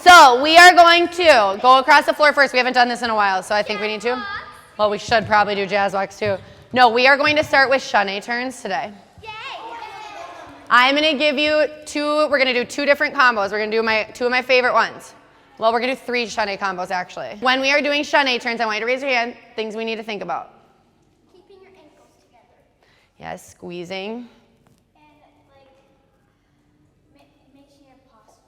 So we are going to go across the floor first. We haven't done this in a while, so I think we need to. Well, we should probably do jazz walks too. No, we are going to start with Chaine turns today. I'm going to give you we're going to do 2 different combos. We're going to do 2 of my favorite ones. Well, we're going to do 3 Chaine combos actually. When we are doing Chaine turns, I want you to raise your hand. Things we need to think about. Keeping your ankles together. Yes, squeezing. Making your posture.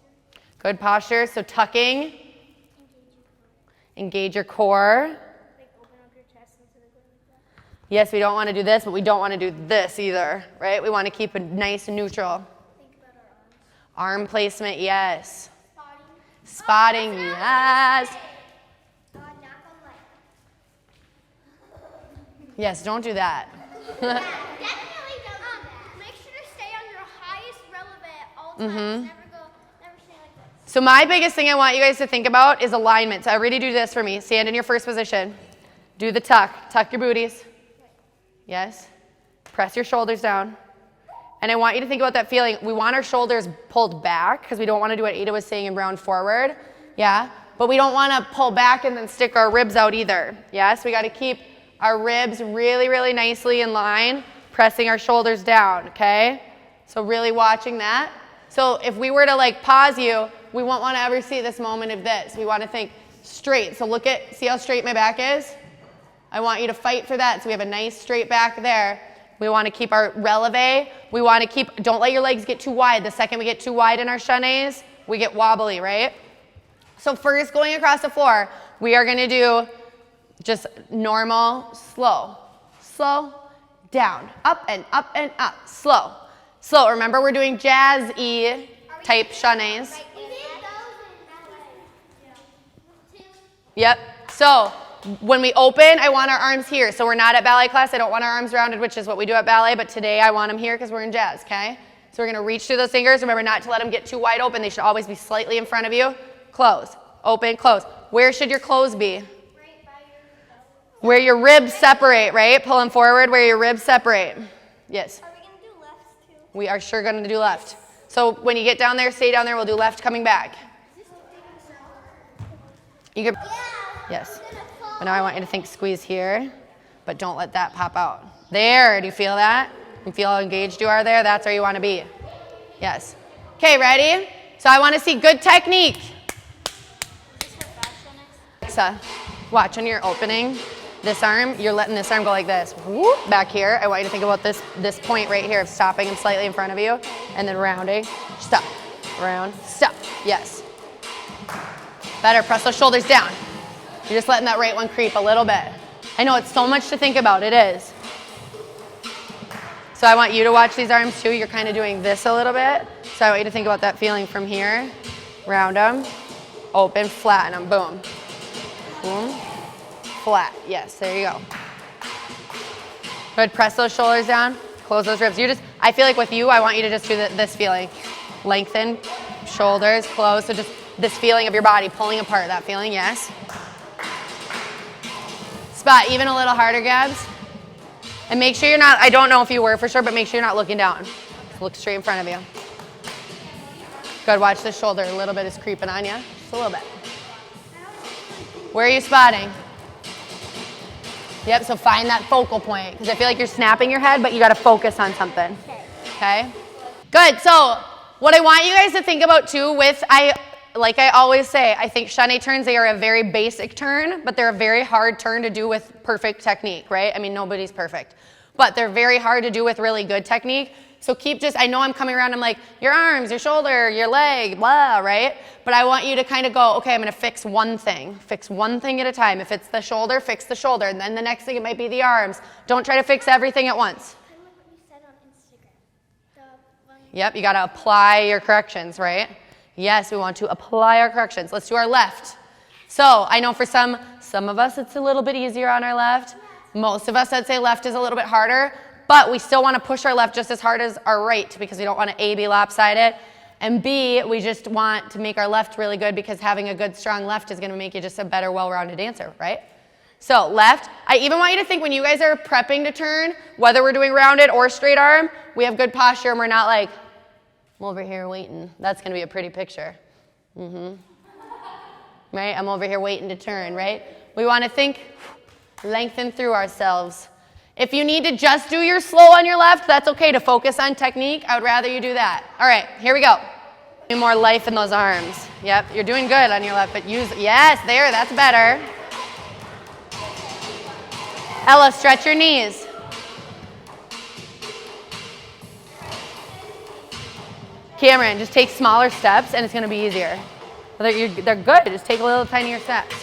Good posture. So tucking. Engage your core. Open up your chest instead of going like that. Yes, we don't want to do this, but we don't want to do this either, right? We want to keep it nice and neutral. Think about our arms. Arm placement, yes. Spotting. Spotting, yes. Knock on leg. Yes, don't do that. Definitely don't do that. Make sure to stay on your highest relevant all times. Never stay like this. So my biggest thing I want you guys to think about is alignment. So everybody do this for me. Stand in your first position. Do the tuck. Tuck your booties. Yes. Press your shoulders down. And I want you to think about that feeling. We want our shoulders pulled back because we don't want to do what Ada was saying and round forward. Yeah. But we don't want to pull back and then stick our ribs out either. Yes. We got to keep our ribs really, really nicely in line, pressing our shoulders down. Okay. So really watching that. So if we were to like pause you, we won't want to ever see this moment of this. We want to think straight. So see how straight my back is? I want you to fight for that. So we have a nice straight back there. We want to keep our releve. We want to don't let your legs get too wide. The second we get too wide in our chaines, we get wobbly, right? So first, going across the floor, we are going to do just normal, slow, down, up and up, slow. Slow. Remember, we're doing jazz-y type chaines. Yep. So when we open, I want our arms here. So we're not at ballet class. I don't want our arms rounded, which is what we do at ballet. But today I want them here because we're in jazz, okay? So we're going to reach through those fingers. Remember not to let them get too wide open. They should always be slightly in front of you. Close. Open. Close. Where should your close be? Right by your Where your ribs separate, right? Pull them forward where your ribs separate. Yes. Are we going to do lefts too? We are sure going to do left. So when you get down there, stay down there. We'll do left coming back. You can, yes. But now I want you to think squeeze here, but don't let that pop out. There, do you feel that? You feel how engaged you are there? That's where you want to be. Yes. Okay, ready? So I want to see good technique. So watch when you're opening this arm, you're letting this arm go like this. Whoop, back here. I want you to think about this point right here of stopping him slightly in front of you and then rounding. Stop. Round. Stop. Yes. Better. Press those shoulders down. You're just letting that right one creep a little bit. I know it's so much to think about. It is. So I want you to watch these arms too. You're kind of doing this a little bit. So I want you to think about that feeling from here. Round them. Open. Flatten them. Boom. Boom. Flat. Yes. There you go. Good. Press those shoulders down. Close those ribs. I feel like with you, I want you to just do this feeling. Lengthen. Shoulders. Close. So just this feeling of your body pulling apart. That feeling. Yes. Spot even a little harder, Gabs. And make sure you're not, I don't know if you were for sure, but make sure you're not looking down. Look straight in front of you. Good, watch the shoulder. A little bit is creeping on you. Just a little bit. Where are you spotting? Yep, so find that focal point. Because I feel like you're snapping your head, but you got to focus on something. Okay? Good, so what I want you guys to think about too like I always say, I think chaine turns, they are a very basic turn, but they're a very hard turn to do with perfect technique, right? I mean, nobody's perfect. But they're very hard to do with really good technique. So I know I'm coming around, I'm like, your arms, your shoulder, your leg, blah, right? But I want you to kind of go, okay, I'm going to fix one thing at a time. If it's the shoulder, fix the shoulder. And then the next thing, it might be the arms. Don't try to fix everything at once. Kind of like what you said on Instagram. Yep, you got to apply your corrections, right? Yes, we want to apply our corrections. Let's do our left. So I know for some of us, it's a little bit easier on our left. Most of us, I'd say left is a little bit harder, but we still want to push our left just as hard as our right because we don't want to A, be lopsided, and B, we just want to make our left really good because having a good, strong left is going to make you just a better, well-rounded dancer, right? So left, I even want you to think when you guys are prepping to turn, whether we're doing rounded or straight arm, we have good posture and we're not like, I'm over here waiting. That's going to be a pretty picture. right? I'm over here waiting to turn, right? We want to think, lengthen through ourselves. If you need to just do your slow on your left, that's okay to focus on technique. I would rather you do that. All right, here we go. More life in those arms. Yep, you're doing good on your left, but use, yes, there, that's better. Ella, stretch your knees. Cameron, just take smaller steps and it's going to be easier. They're good, just take a little tinier steps.